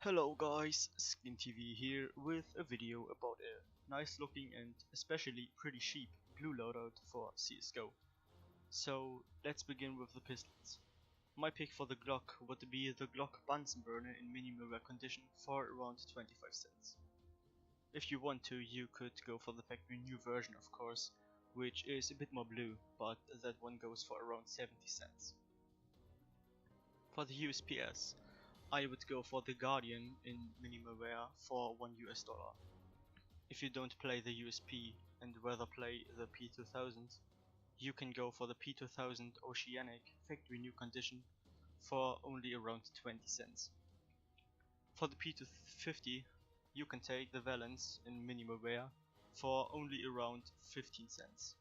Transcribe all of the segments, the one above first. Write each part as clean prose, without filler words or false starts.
Hello guys, Skin TV here with a video about a nice looking and especially pretty cheap blue loadout for Csgo. So let's begin with the pistols. My pick for the Glock would be the Glock Bunsen burner in minimal wear condition for around 25 cents. If you want to, you could go for the factory new version of course, which is a bit more blue, but that one goes for around 70 cents. For the Usps, I would go for the Guardian in minimal wear for $1 US. If you don't play the USP and rather play the P2000, you can go for the P2000 Oceanic factory new condition for only around 20 cents. For the P250, you can take the Valence in minimal wear for only around 15 cents.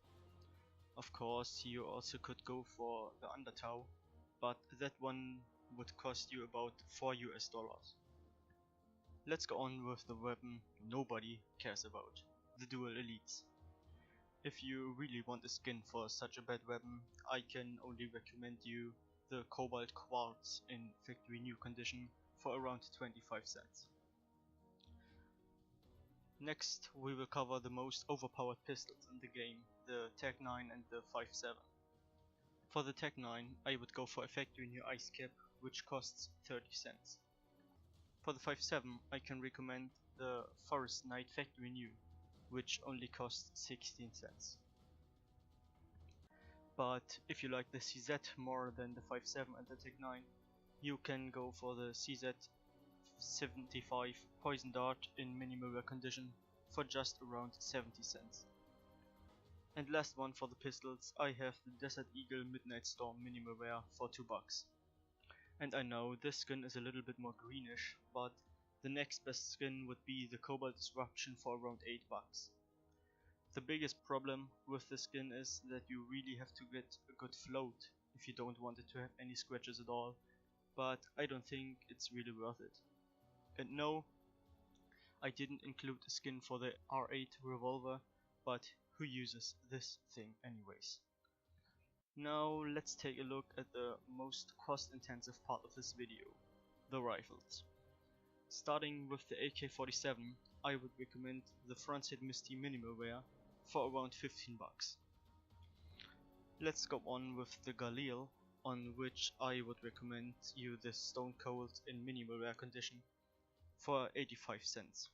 Of course, you also could go for the Undertow, but that one would cost you about $4 US. Let's go on with the weapon nobody cares about, the Dual Elites. If you really want a skin for such a bad weapon, I can only recommend you the Cobalt Quartz in factory new condition for around 25 cents. Next we will cover the most overpowered pistols in the game, the Tech 9 and the 5.7. For the Tech 9 I would go for a factory new ice cap, which costs 30 cents. For the 5.7 I can recommend the Forest Knight factory new, which only costs 16 cents. But if you like the CZ more than the 5.7 and the Tech 9, you can go for the CZ 75 Poison Dart in minimal wear condition for just around 70 cents. And last one for the pistols, I have the Desert Eagle Midnight Storm minimal wear for $2. And I know this skin is a little bit more greenish, but the next best skin would be the Cobalt Disruption for around $8. The biggest problem with the skin is that you really have to get a good float if you don't want it to have any scratches at all, but I don't think it's really worth it. And no, I didn't include a skin for the R8 revolver, but who uses this thing anyways? Now let's take a look at the most cost intensive part of this video, the rifles. Starting with the AK-47, I would recommend the Frontside Misty minimal wear for around $15. Let's go on with the Galil, on which I would recommend you the Stone Cold in minimal wear condition for 85 cents.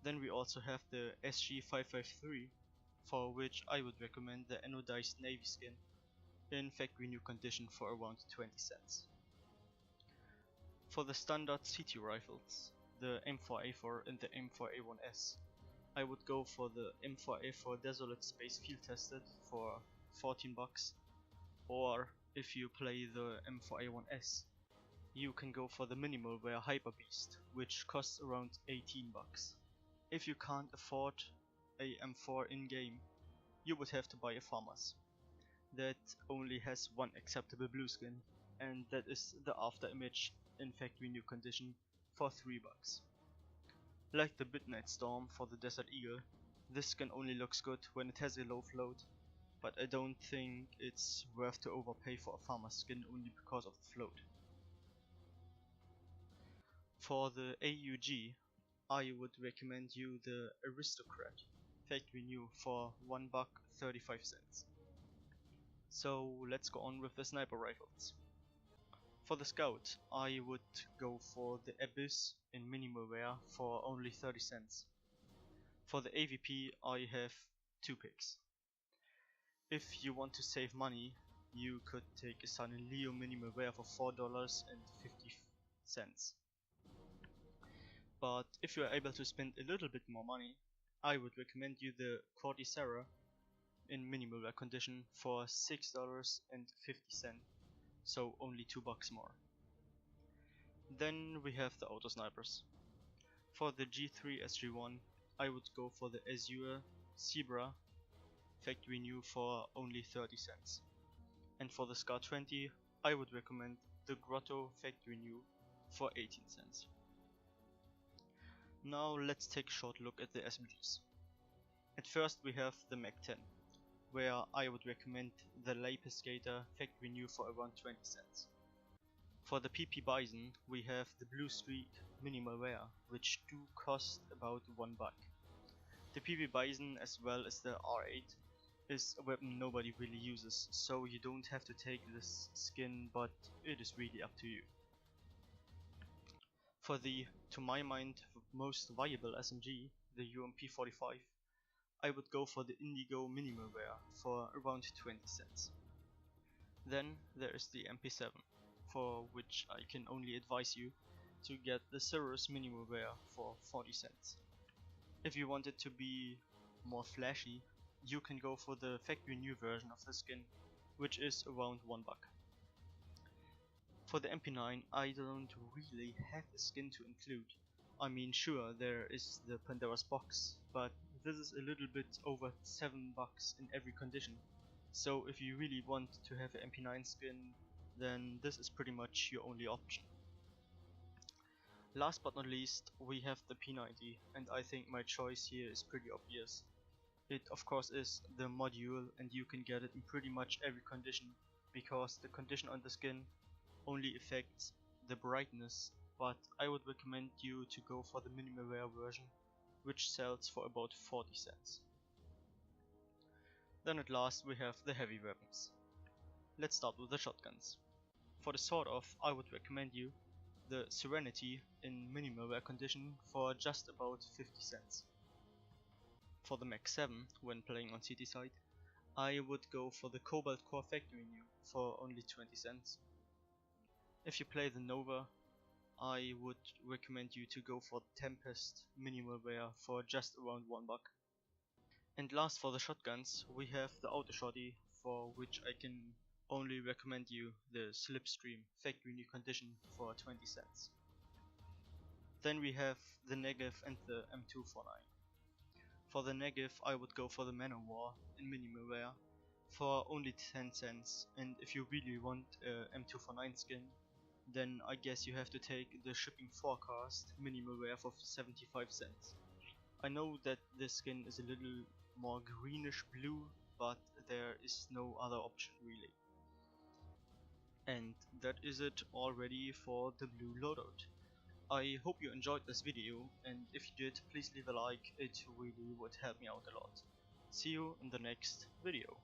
Then we also have the SG553, for which I would recommend the anodized navy skin in factory new condition for around 20 cents. For the standard CT rifles, the M4A4 and the M4A1S, I would go for the M4A4 Desolate Space Field Tested for $14, or if you play the M4A1S, you can go for the minimal wear Hyper Beast, which costs around $18. If you can't afford a M4 in game, you would have to buy a Farmer's that only has one acceptable blue skin, and that is the After Image in factory new condition for $3. Like the Midnight Storm for the Desert Eagle, this skin only looks good when it has a low float, but I don't think it's worth to overpay for a Farmer's skin only because of the float. For the AUG, I would recommend you the Aristocrat factory new for $1.35. So let's go on with the sniper rifles. For the Scout, I would go for the Abyss in minimal wear for only 30 cents. For the AVP, I have two picks. If you want to save money, you could take a Sun and Leo minimal wear for $4.50. But if you are able to spend a little bit more money, I would recommend you the Cordyceps in minimal wear condition for $6.50, so only $2 more. Then we have the auto snipers. For the G3 SG1, I would go for the Azure Zebra factory new for only 30 cents. And for the Scar 20, I would recommend the Grotto factory new for 18 cents. Now let's take a short look at the SMGs. At first we have the Mac 10, where I would recommend the Lapis Skater factory new for around 20 cents. For the PP Bison, we have the Blue Streak minimal wear, which do cost about $1. The PP Bison, as well as the R8, is a weapon nobody really uses, so you don't have to take this skin, but it is really up to you. For the, to my mind, most viable SMG, the UMP45, I would go for the Indigo minimal wear for around 20 cents. Then there is the MP7, for which I can only advise you to get the Cirrus minimal wear for 40 cents. If you want it to be more flashy, you can go for the factory new version of the skin, which is around $1. For the MP9, I don't really have a skin to include. I mean, sure, there is the Pandora's box, but this is a little bit over $7 in every condition. So if you really want to have an MP9 skin, then this is pretty much your only option. Last but not least, we have the P90, and I think my choice here is pretty obvious. It of course is the module, and you can get it in pretty much every condition, because the condition on the skin only affects the brightness, but I would recommend you to go for the minimal wear version, which sells for about 40 cents. Then at last we have the heavy weapons. Let's start with the shotguns. For the sword off, I would recommend you the Serenity in minimal wear condition for just about 50 cents. For the Max 7, when playing on city side, I would go for the Cobalt Core Factory New for only 20 cents. If you play the Nova, I would recommend you to go for the Tempest minimal wear for just around $1. And last, for the shotguns, we have the Auto Shotty, for which I can only recommend you the Slipstream factory new condition for 20 cents. Then we have the Negev and the M249. For the Negev, I would go for the Manowar in minimal wear for only 10 cents, and if you really want a M249 skin, then I guess you have to take the Shipping Forecast minimal wear for 75 cents. I know that this skin is a little more greenish blue, but there is no other option really. And that is it already for the blue loadout. I hope you enjoyed this video, and if you did, please leave a like, it really would help me out a lot. See you in the next video.